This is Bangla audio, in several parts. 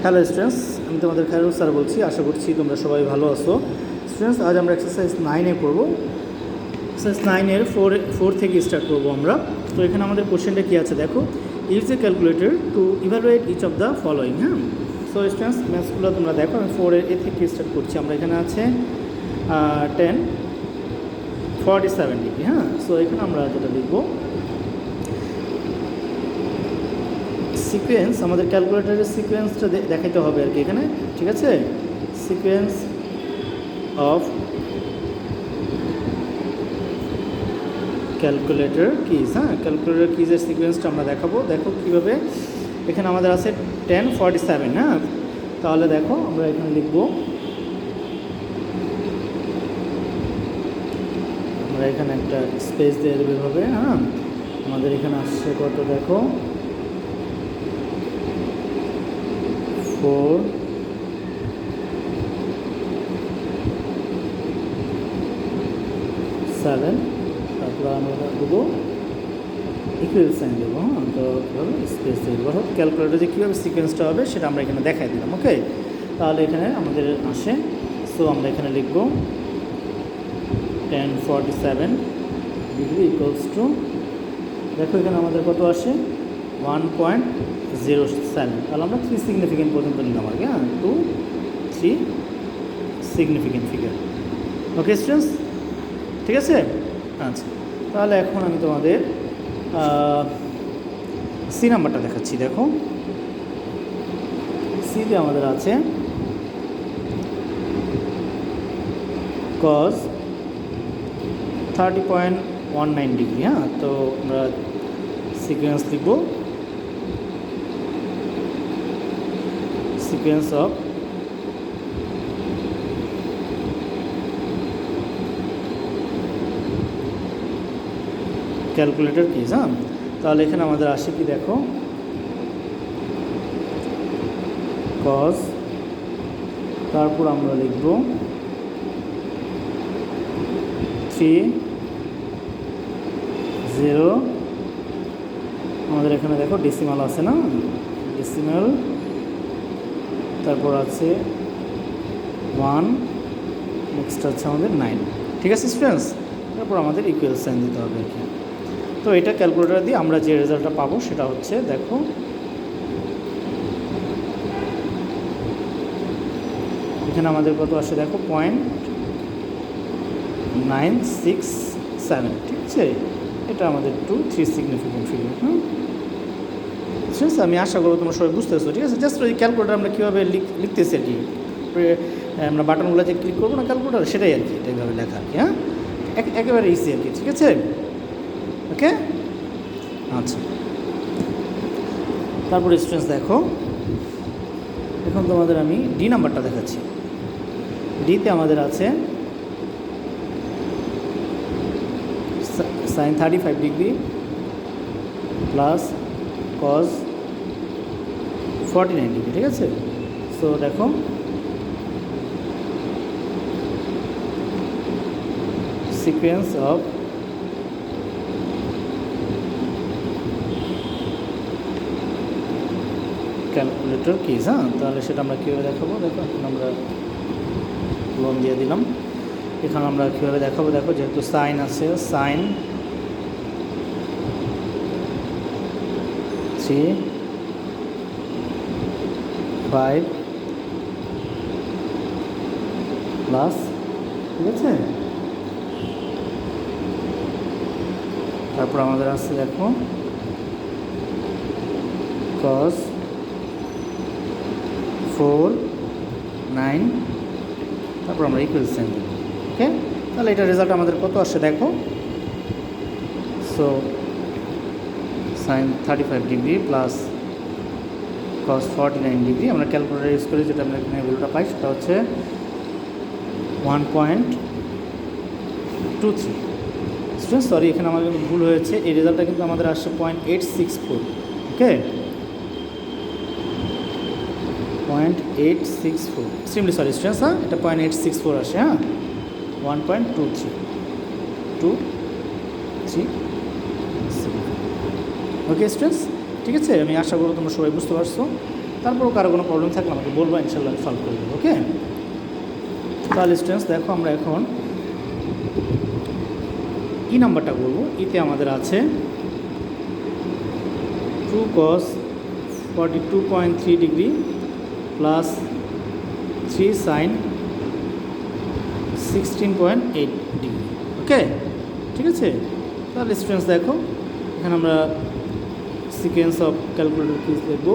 হ্যালো স্টুডেন্টস, আমি তোমাদের খায়রুল স্যার বলছি। আশা করছি তোমরা সবাই ভালো আছো। স্টুডেন্টস, আজ আমরা এক্সারসাইজ 9-এ করব। এক্সারসাইজ 9-এর 4 থেকে স্টার্ট করব আমরা। তো এখানে আমাদের কোশ্চেনটা কী আছে দেখো, use a calculator to evaluate each of the following. হ্যাঁ, সো স্টুডেন্টস ম্যাথসগুলো তোমরা দেখো, আমি 4-এর এ থেকে স্টার্ট করছি। আমরা এখানে আছে 1047 ডিগ্রি। হ্যাঁ, সো এখানে আমরা যেটা লিখব সিকোয়েন্স, আমাদের ক্যালকুলেটরের সিকোয়েন্সটা দেখাইতে হবে আর কি এখানে, ঠিক আছে। Sequence of calculator keys. হ্যাঁ, ক্যালকুলেটর কিজের সিকোয়েন্সটা আমরা দেখাবো। দেখো কীভাবে, এখানে আমাদের আছে 1047। হ্যাঁ, তাহলে দেখো আমরা এখানে লিখব, আমরা এখানে একটা স্পেস দিয়ে দেবো এভাবে। হ্যাঁ, আমাদের এখানে আসছে কত দেখো, 4 7, তারপর আমরা দেবো ইকুয়াল সাইন দেবো। হ্যাঁ, তো স্পেস দেবো। ক্যালকুলেটর যে কীভাবে সিকোয়েন্সটা হবে সেটা আমরা এখানে দেখাই দিলাম। ওকে, তাহলে এখানে আমাদের আসে, সো আমরা এখানে লিখব 1047 ডিগ্রি ইকুয়ালস টু, দেখো এখানে আমাদের কত আসে 1.07। তাহলে আমরা 3 সিগনিফিকেন্ট পর্যন্ত নিলাম আগে। হ্যাঁ, 2 3 সিগনিফিকেন্ট ফিগার। ওকে স্টুডেন্টস, ঠিক আছে। আচ্ছা, তাহলে এখন আমি তোমাদের সি নাম্বারটা দেখাচ্ছি। দেখো সিতে আমাদের আছে কজ 30.19 ডিগ্রি। হ্যাঁ, তো আমরা সিকোয়েন্স লিখব, সিকোয়েন্স অফ ক্যালকুলেটর কিজ। হ্যাঁ, তাহলে এখানে আমাদের আসে কি দেখো, কজ, তারপর আমরা লিখব 30, আমাদের এখানে দেখো ডেসিমাল আছে না, ডেসিমাল, তারপর আছে 1, নেক্সট আছে আমাদের 9। ঠিক আছে স্টুডেন্টস, তারপর আমাদের ইকুয়াল সাইন দিতে হবে আর কি। তো এটা ক্যালকুলেটর দিয়ে আমরা যে রেজাল্টটা পাবো সেটা হচ্ছে দেখো, এখানে আমাদের কত আসে দেখো 0.967। ঠিক আছে, এটা আমাদের 2 3 সিগনিফিকেন্ট ফিগার। হ্যাঁ, ঠিক আছে, আমি আশা করবো তোমরা সবাই বুঝতেছো। ঠিক আছে, জাস্ট ওই ক্যালকুলেটর আমরা কীভাবে লিখতেছি আর কি, আমরা বাটনগুলো যে ক্লিক করবো না ক্যালকুলেটর, সেটাই আর কি, এটা এইভাবে লেখা আর কি। হ্যাঁ, একেবারে ইজি আর কি। ঠিক আছে, ওকে। আচ্ছা, তারপরে স্টুডেন্টস দেখো, এখন তোমাদের আমি ডি নাম্বারটা দেখাচ্ছি। ডিতে আমাদের আছে sine 35 degree plus cos 49 degree. ঠিক আছে, সো দেখো সিকোয়েন্স অফ ক্যালকুলেটর কিজ। হ্যাঁ, তাহলে সেটা আমরা কীভাবে দেখাবো দেখো, এখন আমরা লোন দিয়ে দিলাম। এখানে আমরা কীভাবে দেখাবো দেখো, যেহেতু সাইন আছে, সাইন 3 5 প্লাস, ঠিক আছে, তারপর আমাদের আসছে দেখো কস 4 9, তারপর আমরা ইকুয়াল সাইন দেব। ওকে, তাহলে এটা রেজাল্ট আমাদের কত আসছে দেখো, so sine 35 degree plus cos 49 degree. আমরা ক্যালকুলেটর ইউজ করি, যেটা আমরা এখানে ভ্যালুটা পাই সেটা হচ্ছে 1.23। স্টুডেন্ট সরি, এখানে আমাদের কিন্তু ভুল হয়েছে, এই রেজাল্টটা কিন্তু আমাদের আসছে 0.864। ওকে, 0.864, এক্সট্রিমলি সরি স্টুডেন্টস। হ্যাঁ, এটা 0.864 আসে। হ্যাঁ, 1.23 ওকে স্টুডেন্টস, ঠিক আছে। আমি আশা করব তোমরা সবাই বুঝতে পারছো। তারপরও কারো কোনো প্রবলেম থাকলে আমাকে বলবো, ইনশাল্লাহ সলভ করে দেবো। ওকে, তাহলে স্টুডেন্টস দেখো আমরা এখন ই নাম্বারটা করবো। ইতে আমাদের আছে 2 cos 42.3 degree plus 3 sin 16.8 degree. Okay, ঠিক আছে। তাহলে স্টুডেন্টস দেখো এখানে আমরা সিকোয়েন্স অফ ক্যালকুলেটর কিজ দেখব।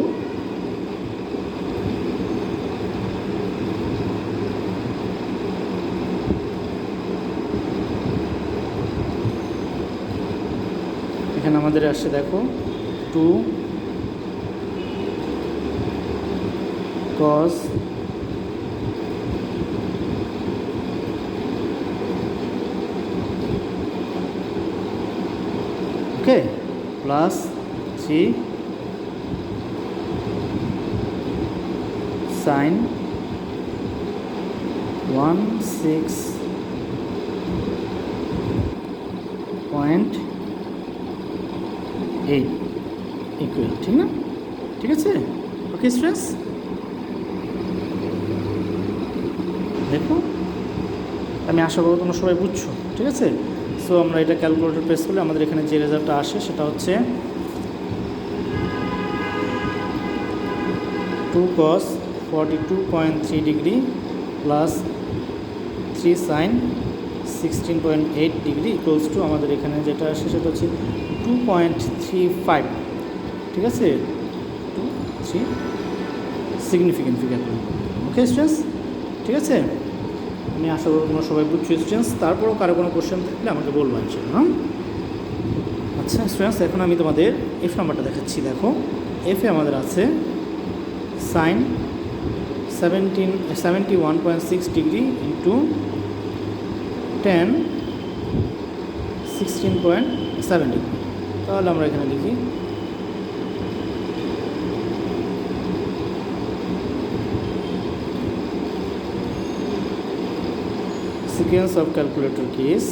এখানে আমাদের আসছে দেখো 2 cos ওকে প্লাস 3 sin 16.8 ইকুয়াল, ঠিক না? ঠিক আছে। ওকে স্টুডেন্টস, দেখো আমি আশা করব তোমরা সবাই বুঝছো, ঠিক আছে। সো আমরা এটা ক্যালকুলেটর প্রেস করলে আমাদের এখানে যে রেজাল্টটা আসে সেটা হচ্ছে 2 cos 42.3 degree plus 3 sin 16.8 degree equals to আমাদের এখানে যেটা আসে সেটা হচ্ছে 2.35, ঠিক আছে। 2 3 সিগনিফিকেন্ট ফিগার। ওকে স্টুডেন্টস, ঠিক আছে। আমি আশা করব তোমরা সবাই বুঝছো স্টুডেন্টস। তারপরেও কারো কোনো কোশ্চেন থাকলে আমাকে বলবো ইনশাআল্লাহ। আচ্ছা স্টুডেন্টস, এখন আমি তোমাদের এফ নাম্বারটা দেখাচ্ছি। দেখো এফে আমাদের আছে সাইন 71.6 ডিগ্রি ইন্টু 10 16.7 ডিগ্রি। তাহলে আমরা এখানে লিখি sequence of calculator keys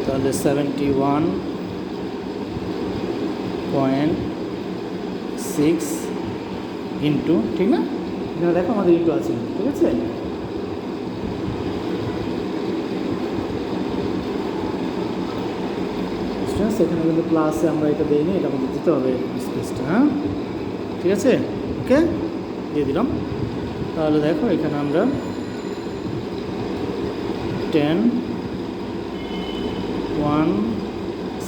তাহলে 71.6 ইন্টু, ঠিক না? এখানে দেখো আমাদের ইন্টু আছে, ঠিক আছে। সেখানে কিন্তু প্লাসে আমরা এটা দিইনি, এটা আমাদের দিতে হবে স্পেসটা, হ্যাঁ ঠিক আছে। ওকে, দিয়ে দিলাম। তাহলে দেখো এখানে আমরা 10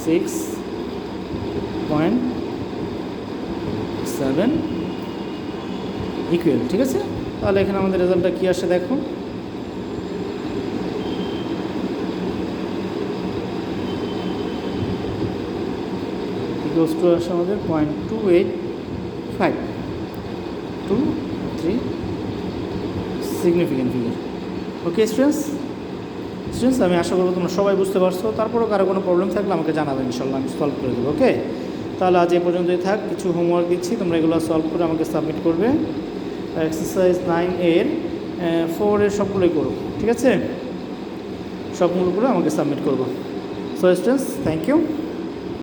16.7 ইকুয়াল, ঠিক আছে। তাহলে এখানে আমাদের রেজাল্টটা কী আসে দেখো, ইকুয়ালস টু আসে আমাদের 0.285 2 3 সিগনিফিকেন্ট ফিগার। ওকে স্টুডেন্টস, আমি আশা করবো তোমরা সবাই বুঝতে পারছো। তারপরেও কারো কোনো প্রবলেম থাকলে আমাকে জানাবে, ইনশাল্লাহ আমি সলভ করে দেবো। ওকে, তাহলে আজ এই পর্যন্তই থাক। কিছু হোমওয়ার্ক দিচ্ছি, তোমরা এগুলো সলভ করে আমাকে সাবমিট করবে। এক্সারসাইজ 9 এর 4 এর সবগুলোই করো, ঠিক আছে। সবগুলো করে আমাকে সাবমিট করবো। So students, thank you.